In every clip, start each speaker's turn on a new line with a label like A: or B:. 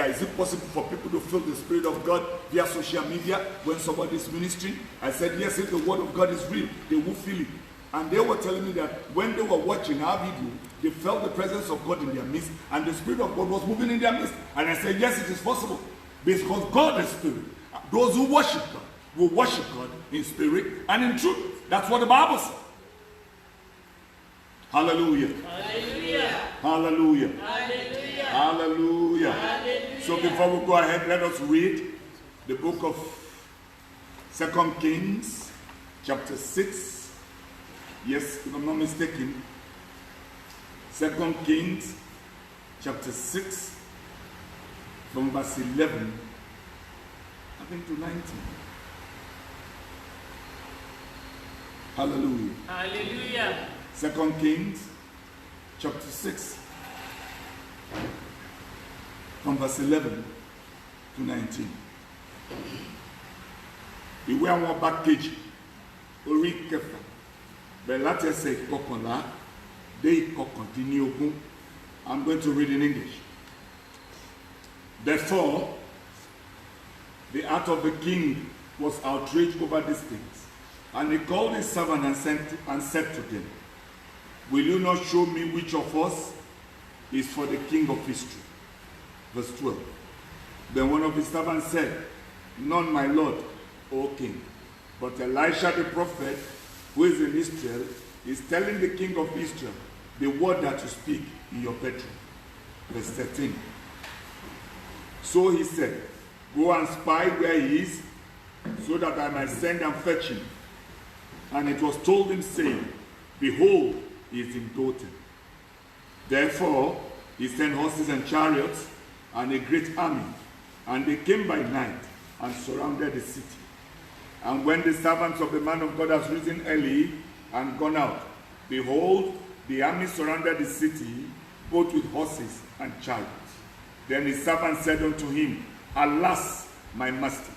A: Is it possible for people to feel the Spirit of God via social media when somebody is ministering? I said, yes, if the Word of God is real, they will feel it. And they were telling me that when they were watching our video, they felt the presence of God in their midst, and the Spirit of God was moving in their midst. And I said, yes, it is possible, because God is Spirit. Those who worship God will worship God in spirit and in truth. That's what the Bible says. Hallelujah.
B: Hallelujah.
A: Hallelujah.
B: Hallelujah.
A: Hallelujah.
B: Hallelujah.
A: So before we go ahead, let us read the book of 2 Kings, chapter 6. Yes, if I'm not mistaken. 2 Kings, chapter 6, from verse 11, I think, to 19. Hallelujah.
B: Hallelujah.
A: 2 Kings, chapter 6, from verse 11 to 19. Ìwé àwọn ọba kejì, orí kẹfà, bẹ̀rẹ̀ láti ẹsẹ̀ ìkọkànlá dé ìkọkàndínlógún. I'm going to read in English. Therefore, the heart of the king was outraged over these things, and he called his servant and said to them, will you not show me which of us is for the king of Israel? Verse 12. Then one of his servants said, none, my lord, O king. But Elisha the prophet, who is in Israel, is telling the king of Israel the word that you speak in your bedroom. Verse 13. So he said, go and spy where he is, so that I might send and fetch him. And it was told him, saying, behold, he is in Dothan. Therefore he sent horses and chariots and a great army, and they came by night and surrounded the city. And when the servants of the man of God has risen early and gone out, behold, the army surrounded the city, both with horses and chariots. Then his servant said unto him, alas, my master,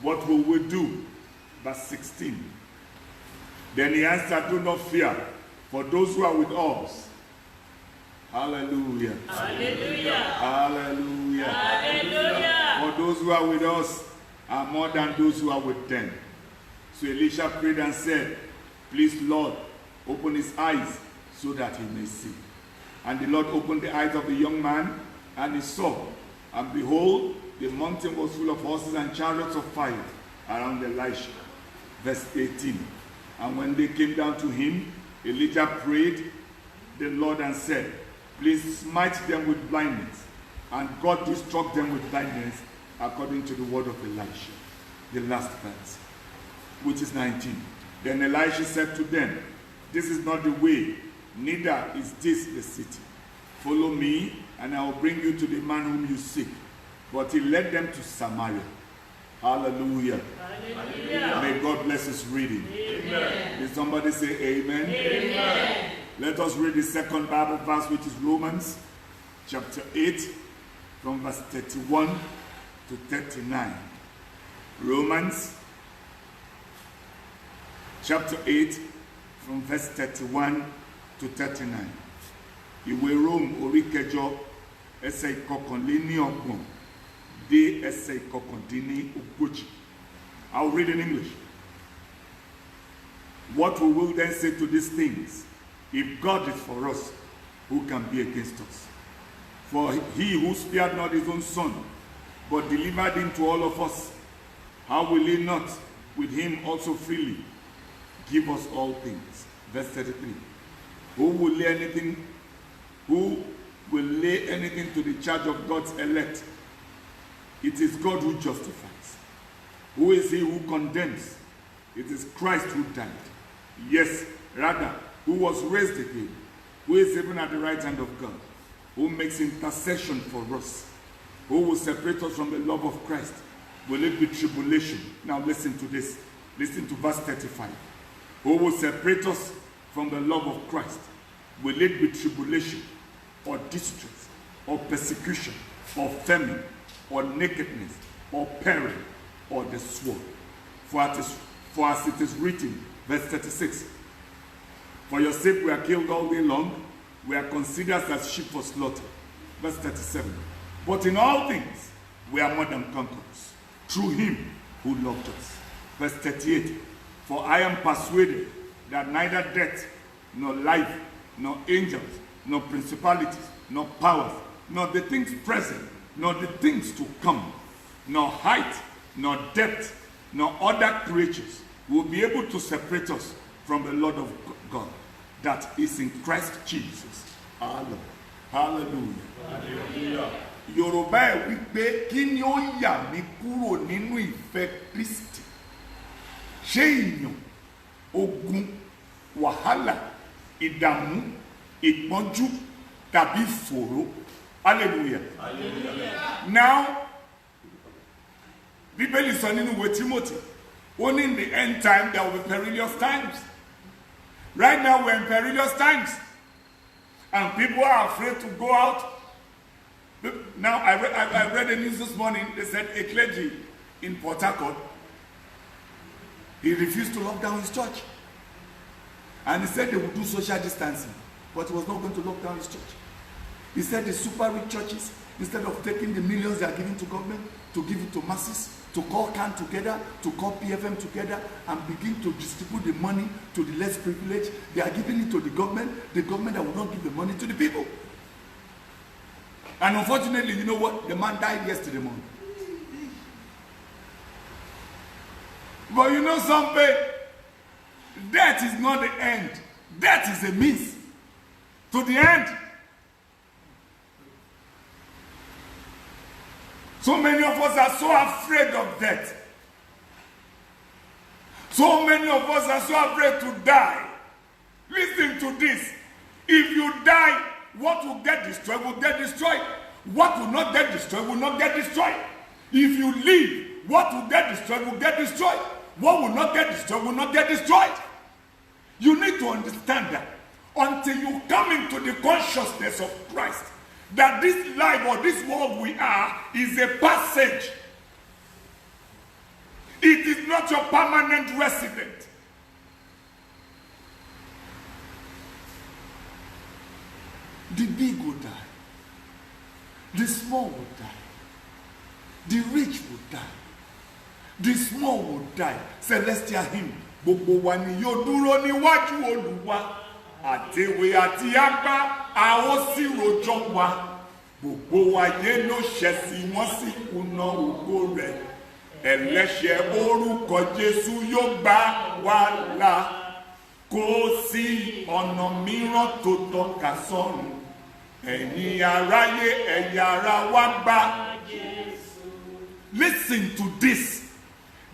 A: what will we do? Verse 16. Then he answered, do not fear, for those who are with us. Hallelujah.
B: Hallelujah.
A: Hallelujah.
B: Hallelujah.
A: For those who are with us are more than those who are with them. So Elisha prayed and said, please, Lord, open his eyes so that he may see. And the Lord opened the eyes of the young man, and he saw. And behold, the mountain was full of horses and chariots of fire around Elisha. Verse 18. And when they came down to him, Elijah prayed the Lord and said, please smite them with blindness. And God did struck them with blindness according to the word of Elisha. The last verse, which is 19. Then Elisha said to them, this is not the way, neither is this the city. Follow me, and I will bring you to the man whom you seek. But he led them to Samaria. Hallelujah.
B: Hallelujah.
A: May God bless his reading.
B: Amen.
A: Did somebody say amen?
B: Amen.
A: Let us read the second Bible verse, which is Romans chapter 8, from verse 31 to 39. Romans chapter 8, from verse 31 to 39. Ìwé Rome orí kẹjọ ẹsẹ̀ ìkọkànléníọgbọ̀n dé ẹsẹ̀ ìkọkàndínlógójì. I'll read in English. What we will then say to these things? If God is for us, who can be against us? For he who spared not his own son, but delivered him to all of us, how will he not with him also freely give us all things? Verse 33. Who will lay anything to the charge of God's elect? It is God who justifies. Who is he who condemns? It is Christ who died. Yes, rather, who was raised again, who is even at the right hand of God, who makes intercession for us. Who will separate us from the love of Christ? Will it be tribulation? Now listen to this. Listen to verse 35. Who will separate us from the love of Christ? Will it be tribulation, or distress, or persecution, or famine, or nakedness, or peril, or the sword? For as it is written, verse 36, for your sake we are killed all day long, we are considered as sheep for slaughter. Verse 37, But in all things, we are more than conquerors through him who loved us. Verse 38, for I am persuaded that neither death, nor life, nor angels, nor principalities, nor powers, nor the things present, nor the things to come, nor height, nor depth, nor other creatures will be able to separate us from the Lord of God that is in Christ Jesus our Lord. Hallelujah.
B: Hallelujah.
A: Yorùbá ẹ̀ wípé kí ni ó yà mí kúrò nínú ìfẹ́ Kristi? Ṣé ìyàn, ogun, wàhálà, ìdààmú, ìpọ́njú tàbí ìfòòró? Hallelujah.
B: Hallelujah.
A: Now, Bíbélì sọ nínú ìwé Timothy, only in the end time there will be perilous times. Right now we're in perilous times. And people are afraid to go out. Now, I read the news this morning. They said a clergy in Port Harcourt, he refused to lock down his church. And he said they would do social distancing, but he was not going to lock down his church. He said the super rich churches, instead of taking the millions they are giving to government, to give it to masses, to call CAN together, to call PFM together, and begin to distribute the money to the less privileged. They are giving it to the government that will not give the money to the people. And unfortunately, you know what? The man died yesterday morning. But you know something? Death is not the end. Death is a means to the end. So many of us are so afraid of death. So many of us are so afraid to die. Listen to this. If you die, what will get destroyed will get destroyed. What will not get destroyed will not get destroyed. If you live, what will get destroyed will get destroyed. What will not get destroyed will not get destroyed. You need to understand that until you come into the consciousness of Christ, that this life or this world we are is a passage. It is not your permanent resident. The big will die. The small will die. The rich will die. The small will die. Celestial hymn. Gbogbo wa ni yóò dúró níwájú Olúwa. Àtèwe àti àgbà a ó sì rojọ́ wa. Gbogbo ayé ló ṣẹ̀ sí wọ́n sì kùnà ògo rẹ̀. Ẹlẹ́ṣẹ̀ orúkọ Jésù yóò gbà wá là. Kò sí ọ̀nà mìíràn tó tọ́ka sọ́run. Ẹ̀yin aráyé ẹ̀yà ara wa gbà. Listen to this.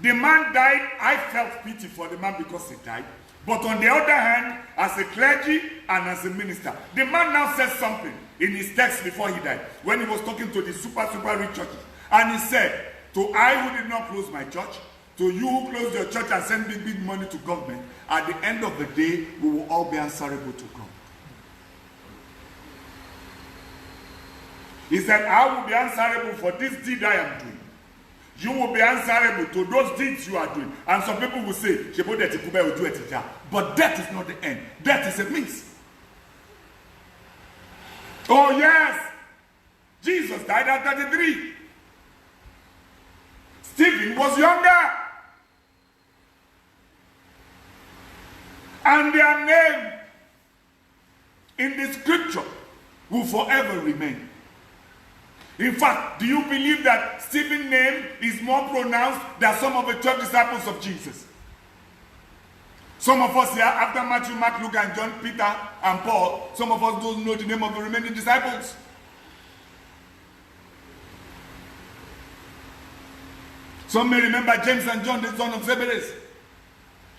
A: The man died. I felt pity for the man because he died. But on the other hand, as a clergy and as a minister, the man now says something in his text before he died, when he was talking to the super rich churches. And he said, to I who did not close my church, to you who closed your church and sent big money to government, at the end of the day, we will all be answerable to God. He said, I will be answerable for this deed I am doing. You will be answerable to those deeds you are doing. And some people will say, but death is not the end. Death is a means. Oh yes, Jesus died at 33. Stephen was younger. And their name in the scripture will forever remain. In fact, do you believe that Stephen's name is more pronounced than some of the 12 disciples of Jesus? Some of us here, after Matthew, Mark, Luke, and John, Peter, and Paul, some of us don't know the name of the remaining disciples. Some may remember James and John, the son of Zebedee.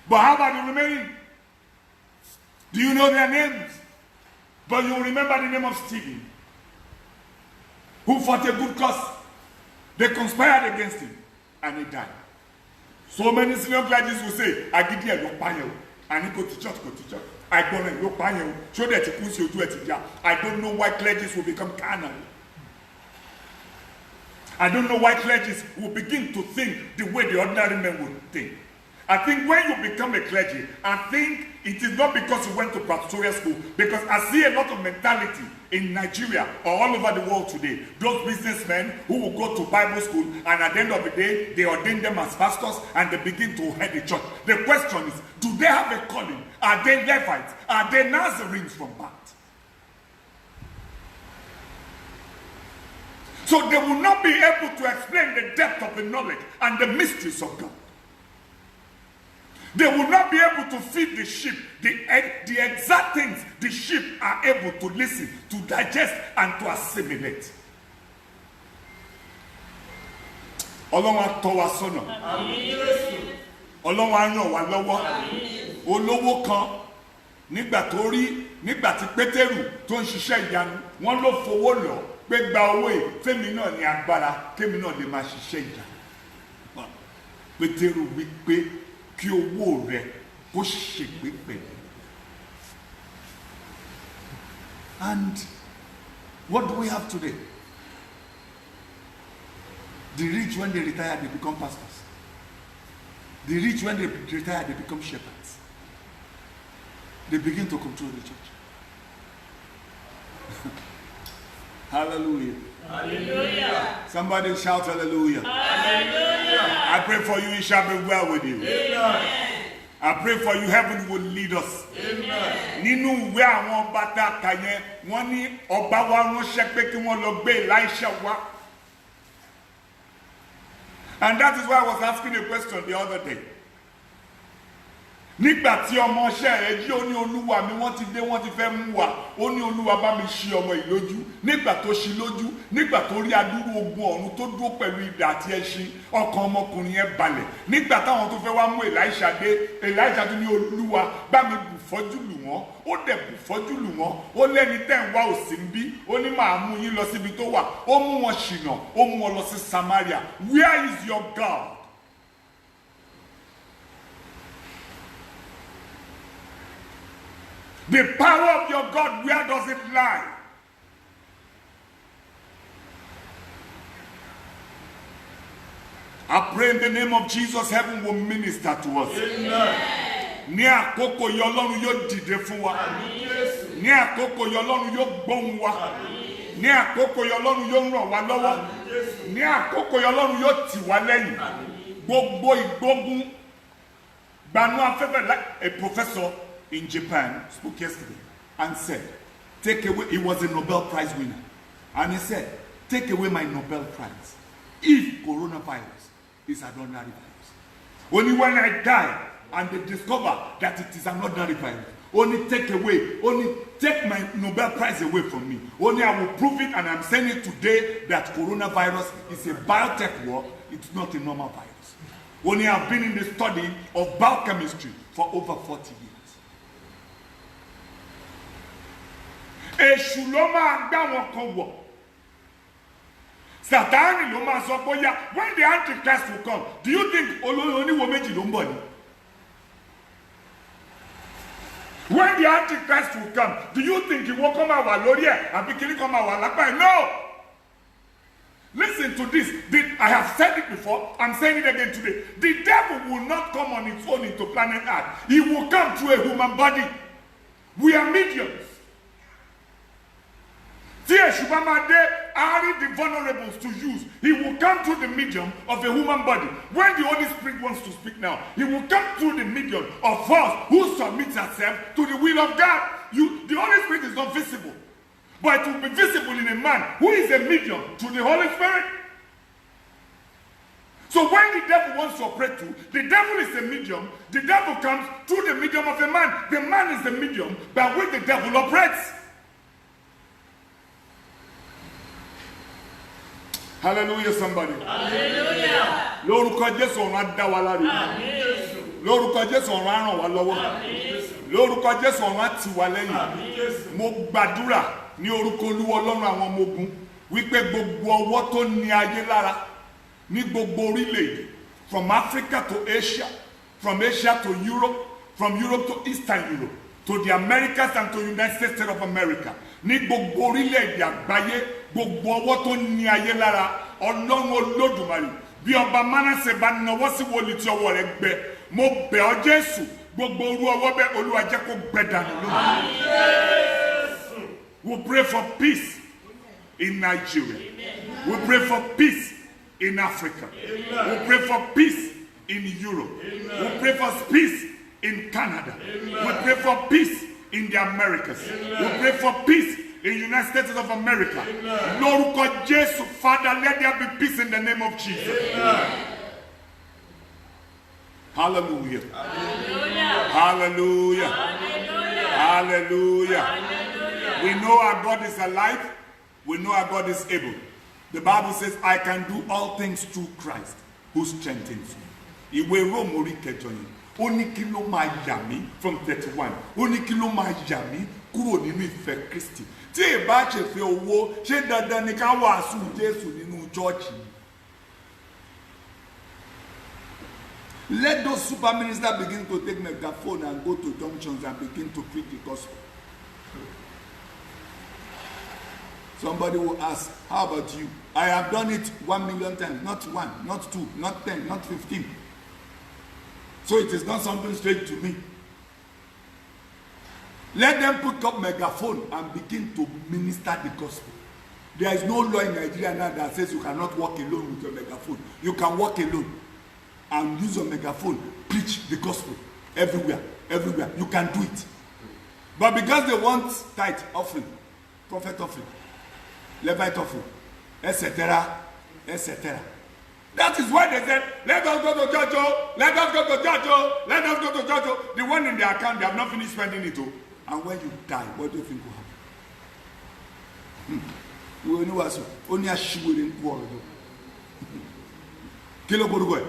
A: But how about the remaining? Do you know their names? But you remember the name of Stephen, who fought a good cause. They conspired against him, and he died. So many senior clergies will say, I give you a look, and he go to church. I don't know, show that you do it. I don't know why clergies will become carnal. I don't know why clergies will begin to think the way the ordinary men would think. I think when you become a clergy, I think it is not because you went to pastoral school, because I see a lot of mentality in Nigeria or all over the world today. Those businessmen who will go to Bible school and at the end of the day, they ordain them as pastors and they begin to head the church. The question is, do they have a calling? Are they Levites? Are they Nazarenes from birth? So they will not be able to explain the depth of the knowledge and the mysteries of God. They will not be able to feed the sheep the exact things the sheep are able to listen, to digest, and to assimilate. Ọlọ́run á tọ́ wa sọ́nà. Ọlọ́run á ràn wá lọ́wọ́. Olówó kan nígbà tí Pétérù tó ń ṣiṣẹ́ ìyanu, wọ́n ló fowó lọ pé gba owó yìí, fẹ́mi náà ní agbára, kémi náà lè máa ṣiṣẹ́ ìyanu. Pétérù wí pé kí owó rẹ kó ṣègbé pẹ̀lú. And what do we have today? The rich, when they retire, they become pastors. The rich, when they retire, they become shepherds. They begin to control the church. Hallelujah.
B: Hallelujah.
A: Somebody shout hallelujah.
B: Hallelujah.
A: I pray for you, it shall be well with you.
B: Amen.
A: I pray for you, heaven will lead us.
B: Amen.
A: Nínú ìwé àwọn ọba tá a kà yẹn, wọ́n ní ọba wa ránṣẹ́ pé kí wọ́n lọ gbé Elisha wá. And that is why I was asking a question the other day. Nígbà tí ọmọọṣẹ́ rẹ̀ jí, ó ní Olúwa mi, wọ́n ti dé, wọ́n ti fẹ́ mú wa, ó ní Olúwa bá mi ṣí ọmọ yìí lójú. Nígbà tó ṣí lójú, nígbà tó rí adúrú ogun ọ̀run tó dúró pẹ̀lú idà àti ẹṣin, ọkàn ọmọkùnrin yẹn balẹ̀. Nígbà táwọn tó fẹ́ wá mú Elisha dé, Elisha tún ní Olúwa bá mi bù fọ́jú lù wọ́n, ó dẹ̀ bù fọ́jú lù wọ́n, ó lẹ́ni tẹ́ ń wá òsì ń bí, ó ní màá mú yín lọ síbi tó wà, ó mú wọn ṣìnà, ó mú wọn lọ sí Samaria. Where is your God? The power of your God, where does it lie? I pray in the name of Jesus, heaven will minister to us.
B: Amen.
A: Ní àkókò yìí Ọlọ́run yóò dìde fún wa. Ní àkókò yìí Ọlọ́run yóò gbóhùn wa. Ní àkókò yìí Ọlọ́run yóò ràn wá lọ́wọ́. Ní àkókò yìí Ọlọ́run yóò tì wá lẹ́yìn. Gbogbo ìgbógun gbanú afẹ́fẹ́, like a professor in Japan spoke yesterday and said, take away, he was a Nobel Prize winner, and he said, take away my Nobel Prize if coronavirus is an ordinary virus. Only when I die and they discover that it is an ordinary virus, only take my Nobel Prize away from me. Only I will prove it, and I'm saying it today, that coronavirus is a biotech war, it's not a normal virus. Only I've been in the study of biochemistry for over 40 years. Èṣù ló máa gbá wọn kan wọ̀. Sátánì ló máa sọ bóyá, when the Antichrist will come, do you think oníwo méjì ló ń bọ̀ ni? When the Antichrist will come, do you think ìwọ kan máa wà lórí ẹ̀ àbí kìnní kan máa wà lápá ẹ̀? No! Listen to this. I have said it before. I'm saying it again today. The devil will not come on its own into planet Earth. He will come through a human body. We are mediums. Tí èṣù bá máa dé, á rí the vulnerables to use. He will come through the medium of a human body. When the Holy Spirit wants to speak now, he will come through the medium of us who submits ourselves to the will of God. The Holy Spirit is not visible, but it will be visible in a man who is a medium to the Holy Spirit. So when the devil wants to operate through, the devil is a medium. The devil comes through the medium of a man. The man is the medium by which the devil operates. Hallelujah, somebody.
B: Hallelujah.
A: Lórúkọ Jésù ọ̀run á dá wa láre. Lórúkọ Jésù ọ̀run á ràn wá lọ́wọ́. Lórúkọ Jésù ọ̀run á tì wá lẹ́yìn. Mo gbàdúrà ní orúkọ Olúwa Ọlọ́run àwọn ọmọ ogun wípé gbogbo ọwọ́ tó ní ayé lára ní gbogbo orílẹ̀-èdè, from Africa to Asia, from Asia to Europe, from Europe to Eastern Europe, to the Americas and to the United States of America, ní gbogbo orílẹ̀-èdè àgbáyé, gbogbo ọwọ́ tó ní ayé lára, Ọlọ́run Olódùmarè, bí ọba Mánásè bá nawọ́ sí wòlíì tí ọwọ́ rẹ̀ gbẹ, mo bẹ̀ ọ́ Jésù gbogbo orú ọwọ́ bẹ́ẹ̀ Olúwa jẹ́ kó gbẹ dànù lónìí. We pray for peace in Nigeria. We pray for peace in Africa. We pray for peace in Europe. We pray for peace in Canada. We pray for peace in the Americas. We pray for peace in the United States of America. Lórúkọ Jésù, Father, let there be peace in the name of Jesus. Hallelujah. Hallelujah. Hallelujah. We know our God is alive. We know our God is able. The Bible says, I can do all things through Christ who strengthens me. Ìwé Róòmù orí kẹjọ yẹn. Ó ní kí ló máa yà mí from 31. Ó ní kí ló máa yà mí kúrò nínú ìfẹ́ Kristi. Tí ìbá ṣe fẹ́ owó, ṣé dandan ni ká wàásù Jésù nínú chọ́ọ̀chì? Let those super ministers begin to take megaphone and go to junctions and begin to preach the gospel. Somebody will ask, how about you? I have done it 1 million times, not 1, not 2, not 10, not 15. So it is not something strange to me. Let them put up megaphone and begin to minister the gospel. There is no law in Nigeria now that says you cannot walk alone with your megaphone. You can walk alone and use your megaphone, preach the gospel everywhere, everywhere. You can do it. But because they want tithe offering, prophet offering, Levite offering, etc., etc. That is why they said, let us go to church, oh, let us go to church, oh, let us go to church. Oh. The one in their account, they have not finished spending it. Oh. And when you die, what do you think will happen? We only was only a shivering world. Kilo Borugo.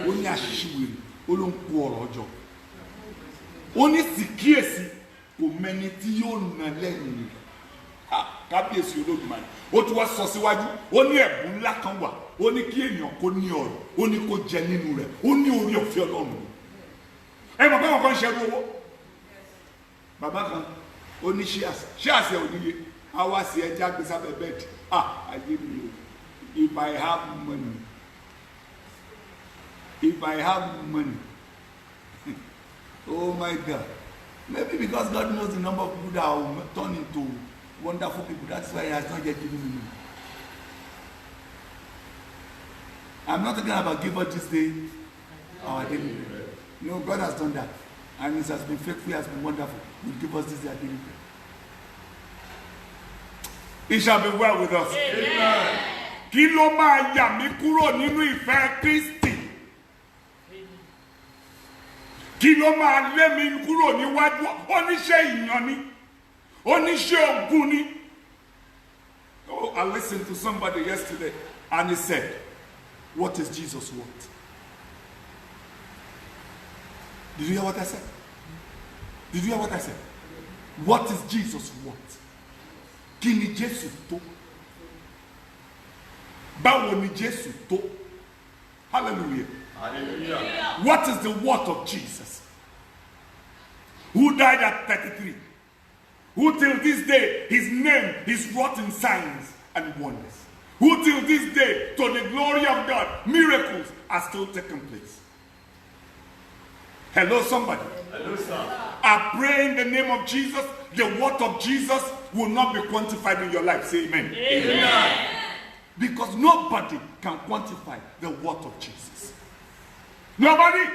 A: Only a shivering, only quarter. Only security for many tion. Kábíyèsí Olódùmarè ó tún wá sọ síwájú ó ní ẹ̀bùn ńlá kan wà ó ní kí èèyàn kó ní ọrọ̀ ó ní kó jẹ nínú rẹ̀ ó ní orí ọ̀fẹ́ Ọlọ́run ẹ mọ̀ báwọn kan ṣẹ́rú owó bàbá kan ó ní ṣíàsì ẹ̀ òníye àwa sí ẹja gbé sábẹ́ bẹ́ẹ̀dì ayé mi o if I have money oh my God, maybe because God knows the number of people that will turn into wonderful people. That's why he has not yet given me money. I'm not talking about give us this day our daily bread. No, God has done that. And it has been faithful, it has been wonderful. He will give us this day our daily bread. It shall be well with us. Amen. Kí ló máa yà mí kúrò nínú ìfẹ́ Kristi? Kí ló máa lé mi kúrò níwájú oníṣẹ́ ìyàn ni? Oníṣẹ́ ogun ni. Oh, I listened to somebody yesterday and he said, what is Jesus worth? Did you hear what I said? Did you hear what I said? What is Jesus worth? Kí ni Jésù tó? Báwo ni Jésù tó? Hallelujah. Hallelujah. What is the worth of Jesus? Who died at 33? Who till this day his name is wrought in signs and wonders? Who till this day, to the glory of God, miracles are still taking place? Hello, somebody. Hello, sir. I pray in the name of Jesus, the worth of Jesus will not be quantified in your life. Say amen. Amen. Because nobody can quantify the worth of Jesus. Nobody.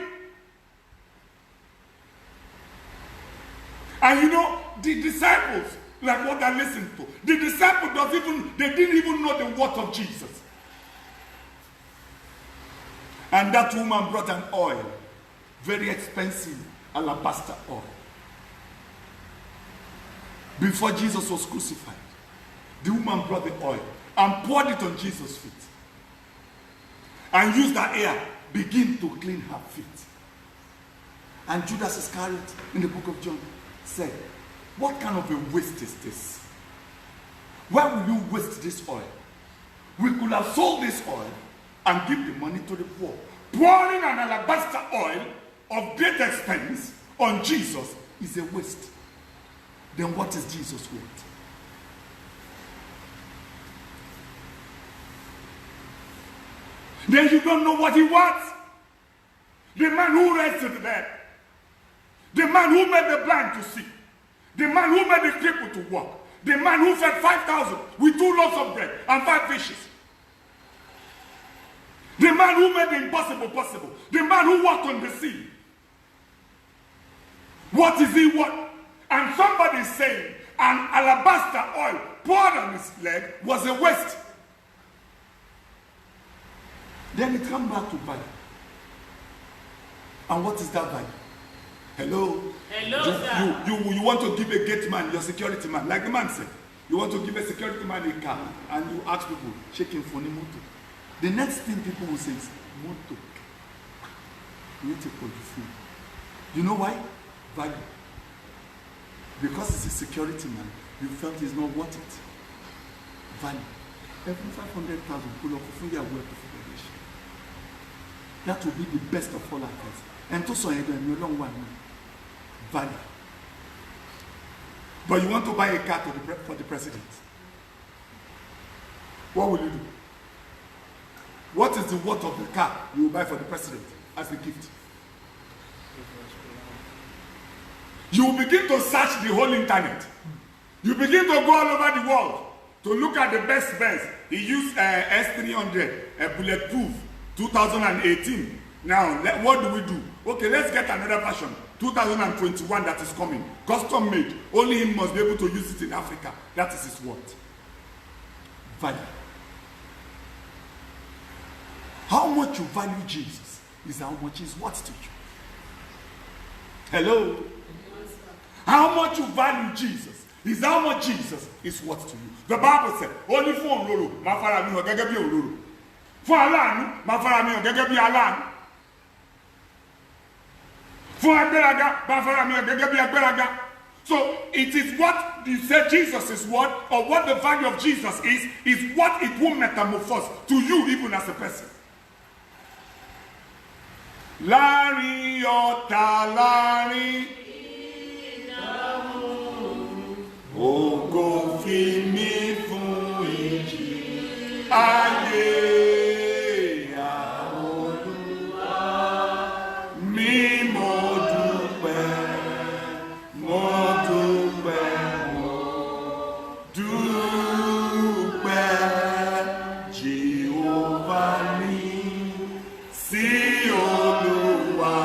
A: And you know, the disciples, like what I listened to, the disciples they didn't even know the worth of Jesus. And that woman brought an oil, very expensive alabaster oil. Before Jesus was crucified, the woman brought the oil and poured it on Jesus' feet. And used her hair, begin to clean her feet. And Judas Iscariot, in the book of John, said, what kind of a waste is this? Why will you waste this oil? We could have sold this oil and give the money to the poor. Pouring an alabaster oil of great expense on Jesus is a waste. Then what is Jesus worth? Then you don't know what he wants. the man who raised the dead, the man who made the blind to see, the man who made the cripple to walk, the man who fed 5,000 with 2 loaves of bread and 5 fishes, the man who made the impossible possible, the man who walked on the sea. What is he what? And somebody is saying an alabaster oil poured on his leg was a waste. Then it comes back to value. And what is that value? Hello?
B: Hello, sir.
A: You want to give a gate man, your security man, like the man said. You want to give a security man a car, and you ask people, shaking for the motor. The next thing people will say is, motor. You take what you feel. You know why? Value. Because it's a security man, you felt he's not worth it. Value. Every 500,000 pull off a year worth of obligation. That will be the best of all affairs. And to so you long one. Value. But you want to buy a car for the president. What will you do? What is the worth of the car you will buy for the president as a gift? You will begin to search the whole internet. You begin to go all over the world to look at the best Benz. He used S300, bulletproof, 2018. Now, what do we do? Okay, let's get another version, 2021 that is coming. Custom made. Only him must be able to use it in Africa. That is his worth. Value. How much you value Jesus is how much he's worth to you. Hello? How much you value Jesus is how much Jesus is worth to you. The Bible said, only for Oloro, ma fara mi hàn gẹ́gẹ́ bí Oloro. Fún aláàánú, ma fara mi hàn gẹ́gẹ́ bí aláàánú. Fún agbéraga, ma fara mi hàn gẹ́gẹ́ bí agbéraga. So it is what you say Jesus is what, or what the value of Jesus is what it will metamorphose to you even as a person. Láàrin ọ̀tá láàrin ògo fi mí fún ìjì ayé Olúwa mi mo dúpẹ́ Jehovah mi sí Olúwa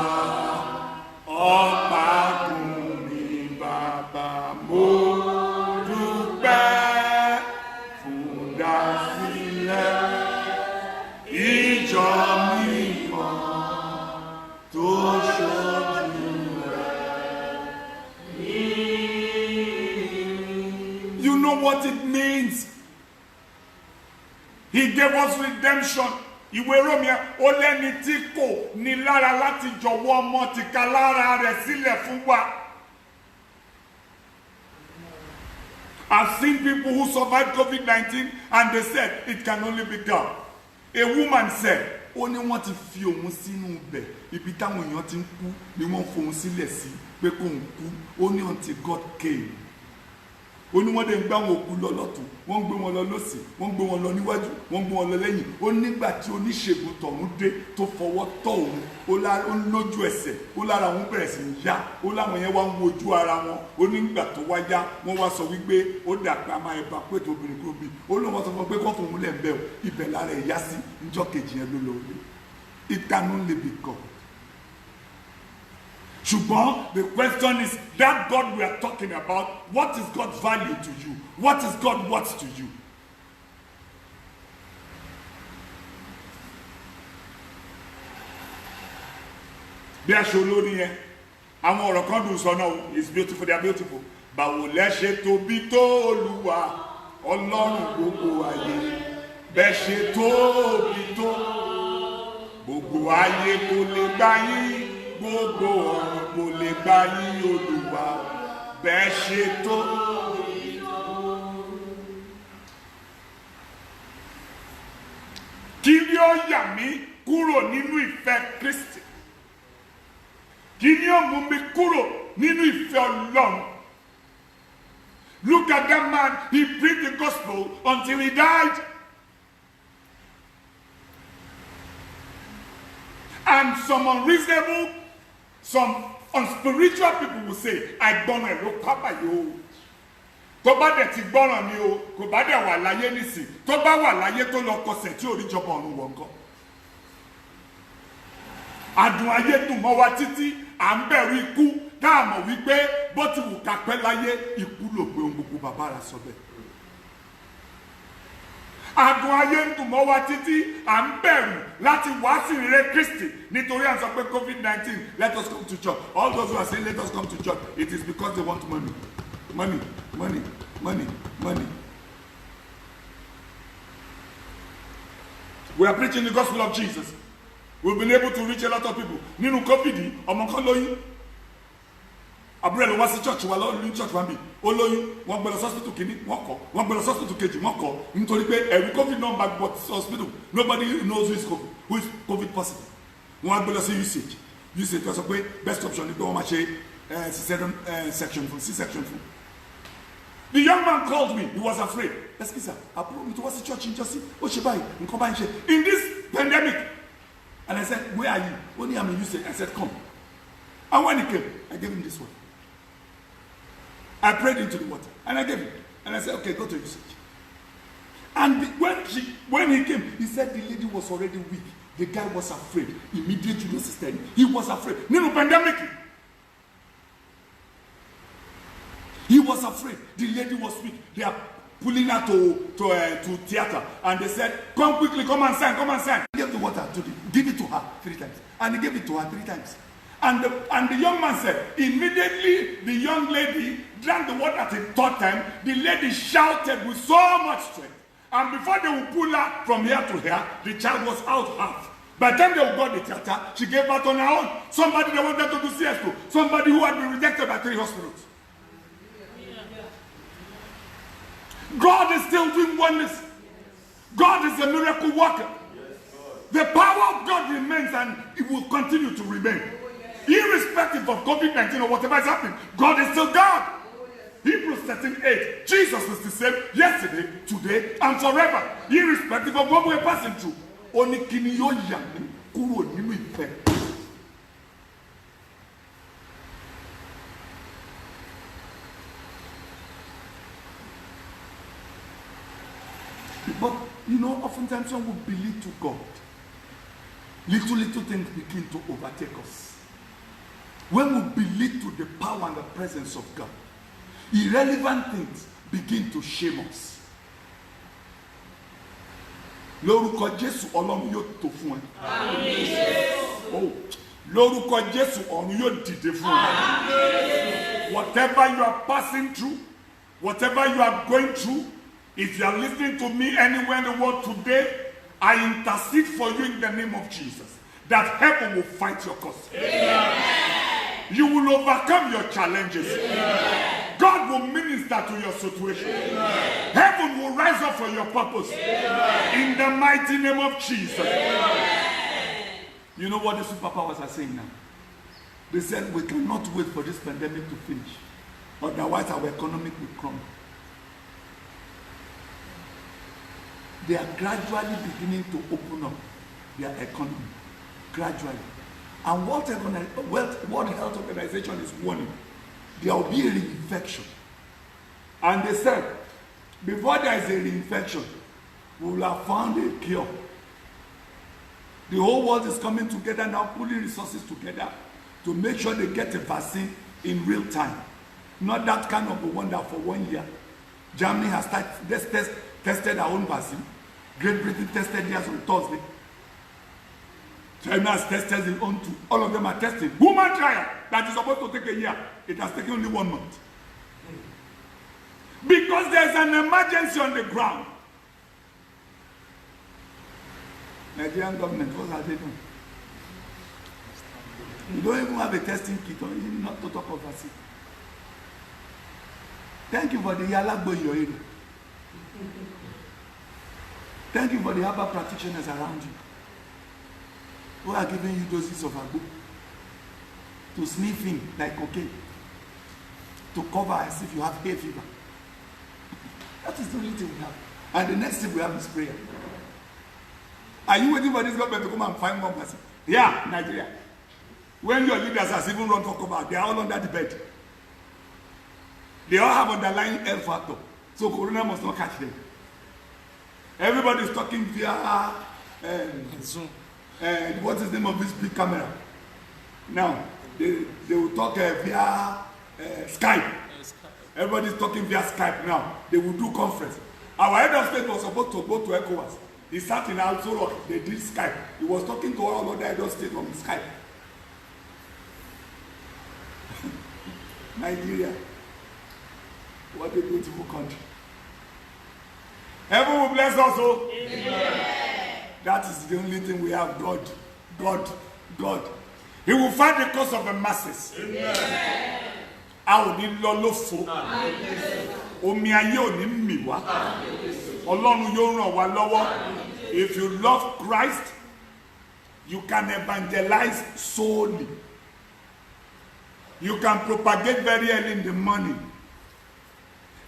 A: ọba kún mi bàbá mo. You know what it means? He gave us redemption. Ìwé Rómíà ó lẹ́ni tí kò ní lára láti jọ̀wọ́ ọmọ tìka lára rẹ̀ sílẹ̀ fún wa. I've seen people who survived COVID-19 and they said it can only be God. A woman said, ó ní wọ́n ti fi òun sínú ibẹ̀ ibi táwọn èèyàn ti ń kú ni wọ́n fohùn sílẹ̀ sí pé kò ń kú ó ní until God came. Ó ní wọ́n dẹ̀ ń gbá wọn òkú lọ lọ́tún wọ́n ń gbé wọn lọ lọ́sì wọ́n ń gbé wọn lọ níwájú wọ́n ń gbé wọn lọ lẹ́yìn. Ó nígbà tí oníṣègùn tọ̀hún dé tó fọwọ́ tọ́ òun ó ń lójú ẹsẹ̀ ó lára òun bẹ̀rẹ̀ sí ń yá ó láwọn yẹn wá ń wojú ara wọn ó nígbà tó wá yá wọ́n wá sọ wípé ó dà pé a máa ẹ̀bà pé tó obìnrin kúrò bí ó lóun wọ́n sọ fún pé kọ́ fún òun lẹ̀ ń bẹ̀ ọ́ ibẹ̀ lára ẹ̀ yá sí níjọ́ kejì yẹn ló lọ rí. It can only be God. Ṣùgbọ́n the question is that God we are talking about, what is God's value to you? What is God worth to you? Bí a ṣe olórí yẹn, àwọn ọ̀rọ̀ kan dùn sọ náà, it's beautiful, they are beautiful. Báwo lẹ ṣe tóbi tó Olúwa, Ọlọ́run gbogbo ayé, bẹ́ ṣe tóbi tó, gbogbo ayé kò lè gbà yín. Gbogbo ọ̀run kò lè gbà yín Olúwa bẹ́ẹ̀ ṣe tó. Kí ni ó yà mí kúrò nínú ìfẹ́ Kristi? Kí ni ó mú mi kúrò nínú ìfẹ́ Ọlọ́run? Look at that man, he preached the gospel until he died. And some unreasonable, some unspiritual people will say, I don't know, Papa, you. Tó bá dẹ̀ ti gbọ́ràn ni o, kò bá dẹ̀ wà láyé nísìn, tó bá wà láyé tó lọ kọsẹ̀ tí ò rí jọba ọ̀run wọ̀ ńkọ́. Adùn ayé dùn mọ́ wa títí, à ń bẹ̀rù ikú, ká mọ̀ wípé bó ti wù ká pẹ́ láyé, ikú ló gbé ohun gbogbo bàbá rà sọ bẹ́ẹ̀. Adùn ayé ń dùn mọ́ wa títí, à ń bẹ̀rù láti wàásù ìrere Kristi nítorí à ń sọ pé COVID-19, let us come to church. All those who are saying let us come to church, it is because they want money. Money, money, money, money. We are preaching the gospel of Jesus. We've been able to reach a lot of people. Nínú COVID, ọmọ kan lóyún. Àbúrò ló wá sí church wa lọ́ọ́ ní church wa bí. Ó lóyún, wọ́n gbé lọ hospital kìíní, wọ́n kọ̀. Wọ́n gbé lọ hospital kejì, wọ́n kọ̀. Nítorí pé every COVID number but hospital. Nobody knows who is COVID positive. Wọ́n gbé lọ sí usage. Usage wọ́n sọ pé best option ni pé wọ́n máa ṣe C-section fún. The young man called me. He was afraid. Excuse me, I brought me to what's the church in Josie. In this pandemic. And I said, where are you? Only I'm in usage. I said, come. And when he came, I gave him this one. I prayed into the water. And I gave him. And I said, okay, go to usage. And when he came, he said the lady was already weak. The guy was afraid. Immediately, he was afraid. No pandemic. He was afraid. The lady was weak. They are pulling her to theater. And they said, come quickly, come and sign. He gave the water give it to her 3 times. And he gave it to her 3 times. And the young man said, immediately the young lady drank the water the 3rd time. The lady shouted with so much strength. And before they would pull her from here to here, the child was out half. By the time they got the theater, she gave birth on her own. Somebody they wanted to do CS2. Somebody who had been rejected by 3 hospitals. God is still doing wonders. God is a miracle worker. The power of God remains and it will continue to remain. Irrespective of COVID-19 or whatever is happening, God is still God. Hebrews 13:8. Jesus is the same yesterday, today, and forever. Irrespective of what we're passing through. Only kiniyo yami kuro ninu ife. But, oftentimes when we believe to God, little things begin to overtake us. When we believe to the power and the presence of God, irrelevant things begin to shame us. Lórúkọ Jésù Ọlọ́run yóò tó fún ẹ. Lórúkọ Jésù ọ̀run yóò dìde fún ẹ. Whatever you are passing through, whatever you are going through, if you are listening to me anywhere in the world today, I intercede for you in the name of Jesus, that heaven will fight your cause. Amen. You will overcome your challenges. Amen. God will minister to your situation. Amen. Heaven will rise up for your purpose. Amen. In the mighty name of Jesus. Amen. You know what the superpowers are saying now? They said we cannot wait for this pandemic to finish. Otherwise our economy will crumble. They are gradually beginning to open up their economy. Gradually. And World Health Organization is warning there will be a reinfection. And they said, before there is a reinfection, we will have found a cure. The whole world is coming together now, pulling resources together to make sure they get a vaccine in real time. Not that kind of a wonder for 1 year. Germany has tested our own vaccine. Great Britain tested theirs on Thursday. China has tested its own too. All of them are testing. Woman trial that is supposed to take a year. It has taken only 1 month. Because there's an emergency on the ground. Nigerian government, what are they doing? You don't even have a testing kit, or not to talk of vaccine. Thank you for the Yalagbo in your area. Thank you for the herbal practitioners around you who are giving you doses of agbo to sniff in like cocaine, to cover as if you have hay fever. That is the only thing we have. And the next thing we have is prayer. Are you waiting for this government to come and find one person? Yeah, Nigeria. When your leaders has even run for cover, they are all under the bed. They all have underlying health factor. So corona must not catch them. Everybody is talking via Zoom. What is the name of this big camera? Now, they will talk via Skype. Everybody is talking via Skype now. They will do conference. Our head of state was supposed to go to ECOWAS. He sat in Alto Rock. They did Skype. He was talking to all other head of state on Skype. Nigeria. What a beautiful country. Heaven will bless us all. That is the only thing we have. God. He will fight the cause of the masses. A ò ní lọ lófo. Omi ayé ò ní mì wá. Ọlọ́run yóò ràn wá lọ́wọ́. If you love Christ, you can evangelize solely. You can propagate very early in the morning.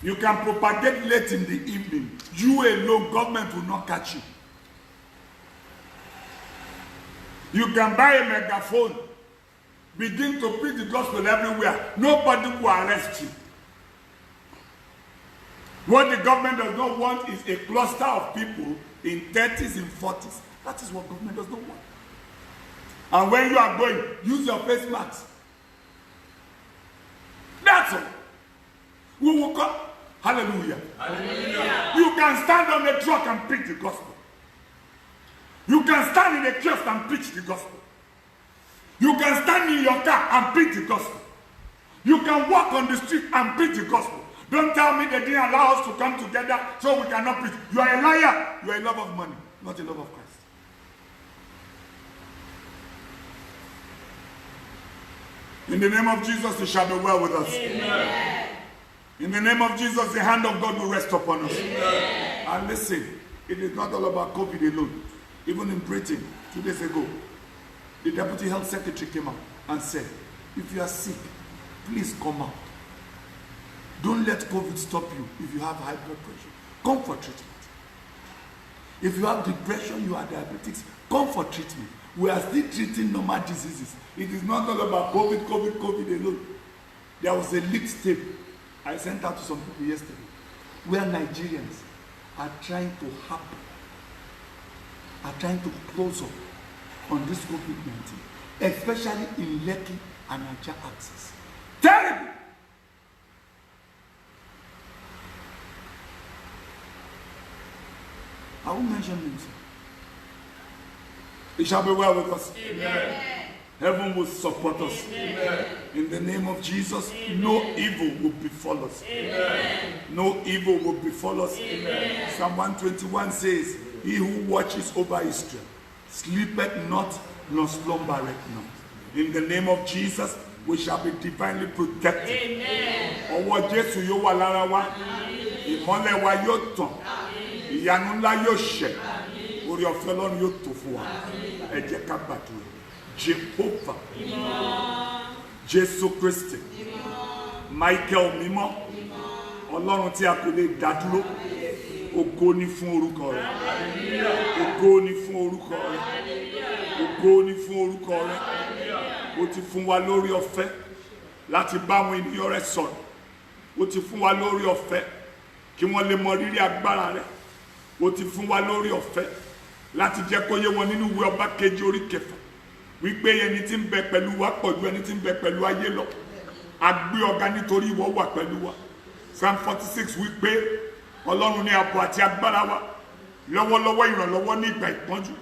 A: You can propagate late in the evening. You alone, government will not catch you. You can buy a megaphone, begin to preach the gospel everywhere. Nobody will arrest you. What the government does not want is a cluster of people in 30s and 40s. That is what government does not want. And when you are going, use your face masks. That's all. We will come. Hallelujah. Hallelujah. You can stand on a truck and preach the gospel. You can stand in a kiosk and preach the gospel. You can stand in your car and preach the gospel. You can walk on the street and preach the gospel. Don't tell me they didn't allow us to come together so we cannot preach. You are a liar. You are a love of money, not a love of Christ. In the name of Jesus, it shall be well with us. Amen. In the name of Jesus, the hand of God will rest upon us. Amen. And listen, it is not all about COVID alone. Even in Britain, 2 days ago, the Deputy Health Secretary came out and said, if you are sick, please come out. Don't let COVID stop you if you have high blood pressure. Come for treatment. If you have depression, you are diabetics, come for treatment. We are still treating normal diseases. It is not all about COVID alone. There was a leaked tape I sent out to some people yesterday where Nigerians are trying to happen, are trying to close up on this COVID-19, especially in Lekki and Niger axis. Terrible! I won't mention names. It shall be well with us. Amen. Heaven will support us. Amen. In the name of Jesus, no evil will befall us. Amen. No evil will befall us. Amen. Psalm 121 says, he who watches over Israel sleepeth not, nor slumbereth not. In the name of Jesus, we shall be divinely protected. Ọwọ́ Jésù yóò wà lára wa. Ìmọ́lẹ̀ wa yóò tàn. Ìyanu ńlá yóò ṣẹ. Orí ọ̀fẹ́ Ọlọ́run yóò tó fún wa. Ẹ jẹ́ ká gbàdúrà. Jehovah, Jésù Kristi, Michael mímọ́, Ọlọ́run tí a kò lè dá dúró, ògo ni fún orúkọ rẹ̀, ògo ni fún orúkọ rẹ̀, ògo ni fún orúkọ rẹ̀. Ó ti fún wa lórí ọ̀fẹ́ láti bá àwọn ènìyàn rẹ̀ sọ̀rọ̀. Ó ti fún wa lórí ọ̀fẹ́ kí wọ́n lè mọ rírì agbára rẹ̀. Ó ti fún wa lórí ọ̀fẹ́ láti jẹ́ kó yé wọn nínú ìwé Ọba kejì orí kẹfà. Wípé ẹni tí ń bẹ pẹ̀lú wa pọ̀ ju ẹni tí ń bẹ pẹ̀lú ayé lọ. A gbé ọ̀gá nítorí ìwọ wà pẹ̀lú wa. Psalm 46 wípé Ọlọ́run ní ààbò àti agbára wa lọ́wọ́lọ́wọ́ ìrànlọ́wọ́ ní ìgbà ìpọ́njú.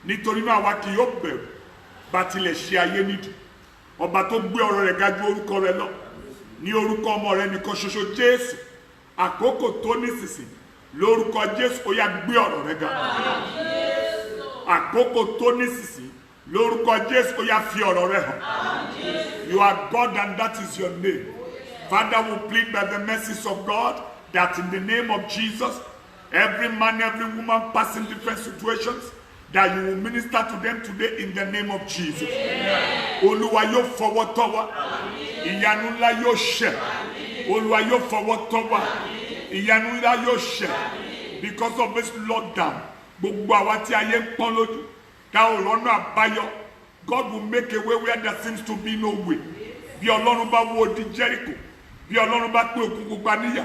A: Nítorí náà àwa kì yóò bẹ̀rù bá tilẹ̀ ṣe ayé nídìí. Ọba tó gbé ọ̀rọ̀ rẹ̀ ga ju orúkọ rẹ̀ lọ. Ní orúkọ ọmọ rẹ̀ nìkan ṣoṣo Jésù. Àkókò tó nísinsìnyí lórúkọ Jésù ó yá gbé ọ̀rọ̀ rẹ̀ ga. Àkókò tó nísinsìnyí lórúkọ Jésù ó yá fi ọ̀rọ̀ rẹ̀ hàn. You are God and that is your name. Father, we plead by the mercies of God that in the name of Jesus, every man, every woman passing different situations, that you will minister to them today in the name of Jesus. Olúwa yóò fọwọ́ tọ́ wa. Ìyanu ńlá yóò ṣẹ. Olúwa yóò fọwọ́ tọ́ wa. Ìyanu ńlá yóò ṣẹ. Because of this lockdown, gbogbo àwa tí ayé ń pọ́n lójú tá ò rọ́nà àbáyọ. God will make a way where there seems to be no way. Bí Ọlọ́run bá wó odi Jericho, bí Ọlọ́run bá pé òkun pupa níyà,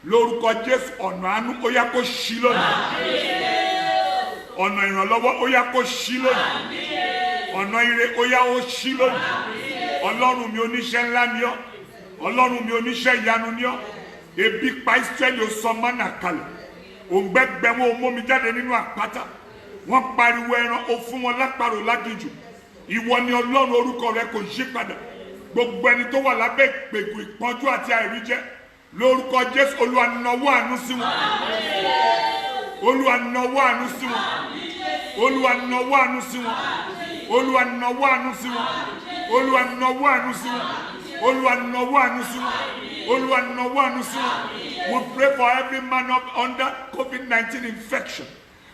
A: lórúkọ Jésù ọ̀nà àánú ó yá kó ṣí lónìí. Ọ̀nà ìrànlọ́wọ́ ó yá kó ṣí lónìí. Ọ̀nà ire ó yá ó ṣí lónìí. Ọlọ́run mi oníṣẹ́ ńlá ni ọ́. Ọlọ́run mi oníṣẹ́ ìyanu ni ọ́. Ebi pa Ísírẹ́lì ó sọ mánà kalẹ̀. Òǹgbẹ gbẹ wọn ó mómi jáde nínú àpáta. Wọ́n pariwo ẹran ó fún wọn lápárò lágìjù. Ìwọ ni Ọlọ́run, orúkọ rẹ kò yí padà. Gbogbo ẹni tó wà lábẹ́ ìpègùn ìpọ́njú àti àìríjẹ, lórúkọ Jésù Olúwa nawọ́ àánú sí wọn. Olúwa nawọ́ àánú sí wọn. Olúwa nawọ́ àánú sí wọn. Olúwa nawọ́ àánú sí wọn. Olúwa nawọ́ àánú sí wọn. Olúwa nawọ́ àánú sí wọn. Olúwa nawọ́ àánú sí wọn. We pray for every man up under COVID-19 infection.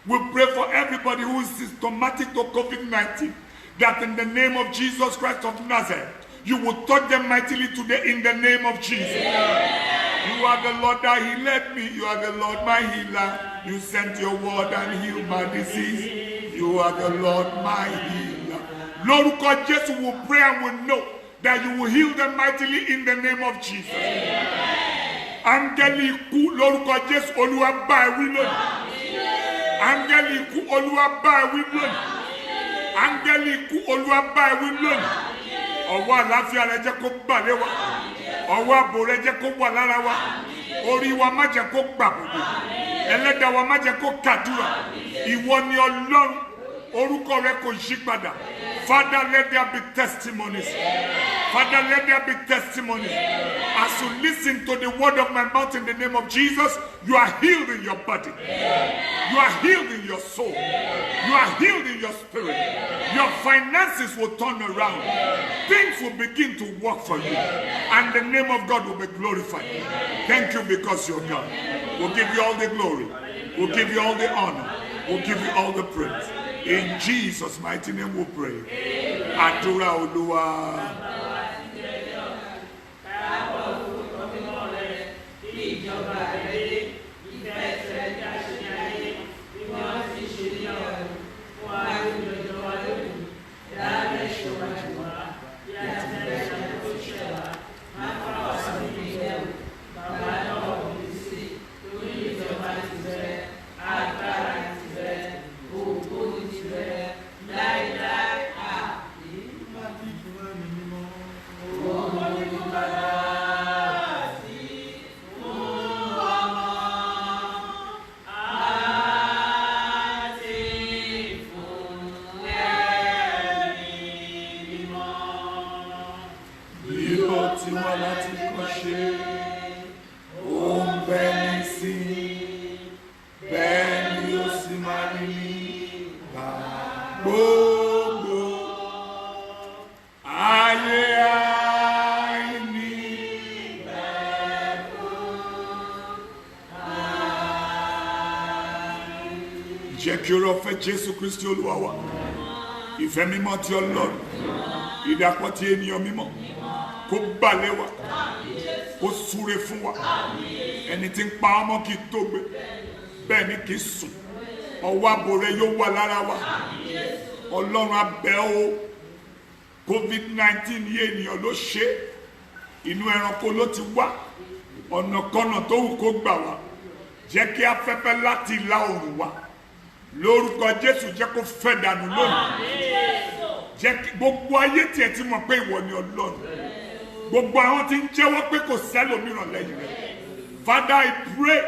A: We pray for everybody who is symptomatic to COVID-19, that in the name of Jesus Christ of Nazareth, you will touch them mightily today in the name of Jesus. You are the Lord that healed me. You are the Lord my healer. You sent your word and healed my disease. You are the Lord my healer. Lórúkọ Jésù will pray and will know that you will heal them mightily in the name of Jesus. Áńgẹ́lì ikú lórúkọ Jésù Olúwa bá ẹ wí lónìí. Áńgẹ́lì ikú Olúwa bá ẹ wí lónìí. Áńgẹ́lì ikú Olúwa bá ẹ wí lónìí. Ọwọ́ àlàáfíà rẹ jẹ́ kó bà lé wa. Ọwọ́ ààbò rẹ jẹ́ kó wà lára wa. Orí wa má jẹ́ kó gbàbọ̀dọ̀. Ẹlẹ́dàá wa má jẹ́ kó kàdúrà. Ìwọ ni Ọlọ́run, orúkọ rẹ kò yí padà. Father, let there be testimonies. Father, let there be testimonies. As you listen to the word of my mouth in the name of Jesus, you are healed in your body. You are healed in your soul. You are healed in your spirit. Your finances will turn around. Things will begin to work for you. And the name of God will be glorified. Thank you because you're God. We'll give you all the glory. We'll give you all the honor. We'll give you all the praise. In Jesus' mighty name we pray. Àdúrà Olúwa. Jẹ́ kí oore ọ̀fẹ́ Jésù Kristi Olúwa wa, ìfẹ́ mímọ́ ti Ọlọ́run, ìdàpọ̀ ti ènìyàn mímọ́, kó bà lé wa, kó súre fún wa. Ẹni tí ń pa ọmọ kì í tó gbé, bẹ́ẹ̀ ni kì í sùn. Ọwọ́ ààbò rẹ yóò wà lára wa. Ọlọ́run a bẹ̀ ọ́. COVID-19 yé ènìyàn ló ṣe, inú ẹranko ló ti wá, ọ̀nàkọ́nà tó wù kó gbà wá. Jẹ́ kí afẹ́fẹ́ láti ìlà oòrùn wá. Lórúkọ Jésù jẹ́ kó fẹ́ dànù lónìí. Jẹ́ kí gbogbo ayé tiẹ̀ ti mọ̀ pé ìwọ ni Ọlọ́run. Gbogbo àwọn tí ń jẹ́wọ́ pé kò sẹ́lòmíràn lẹ́yìn rẹ̀. Father, I pray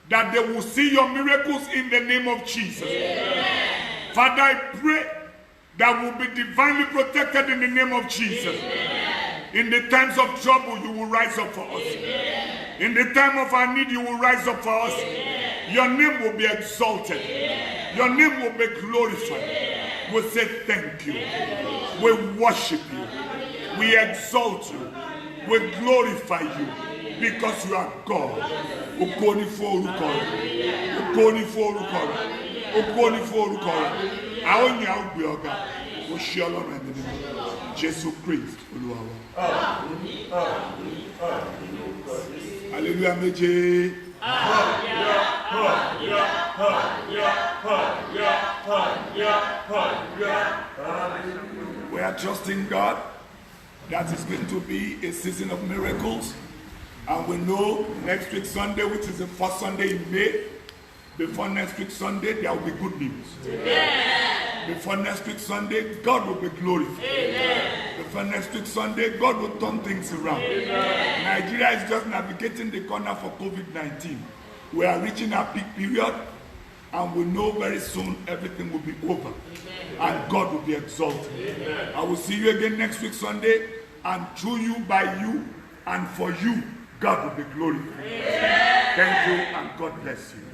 A: that they will see your miracles in the name of Jesus. Father, I pray that will be divinely protected in the name of Jesus. In the times of trouble, you will rise up for us. In the time of our need, you will rise up for us. Your name will be exalted. Your name will be glorified. We say thank you. We worship you. We exalt you. We glorify you because you are God. Ògo ni fún orúkọ rẹ. Ògo ni fún orúkọ rẹ. Ògo ni fún orúkọ rẹ. Àwọn ènìyàn á gbé ọ̀gá. Ó ṣe Ọlọ́run ẹni nínú. Jésù Kristi Olúwa wa. Hallelujah méje. We are trusting God that it's going to be a season of miracles. And we know next week Sunday, which is the first Sunday in May, before next week Sunday, there will be good news. Amen. Before next week Sunday, God will be glorified. Amen. Before next week Sunday, God will turn things around. Amen. Nigeria is just navigating the corner for COVID-19. We are reaching our peak period, and we know very soon everything will be over. Amen. And God will be exalted. Amen. I will see you again next week Sunday, and through you, by you, and for you, God will be glorified. Amen. Thank you, and God bless you.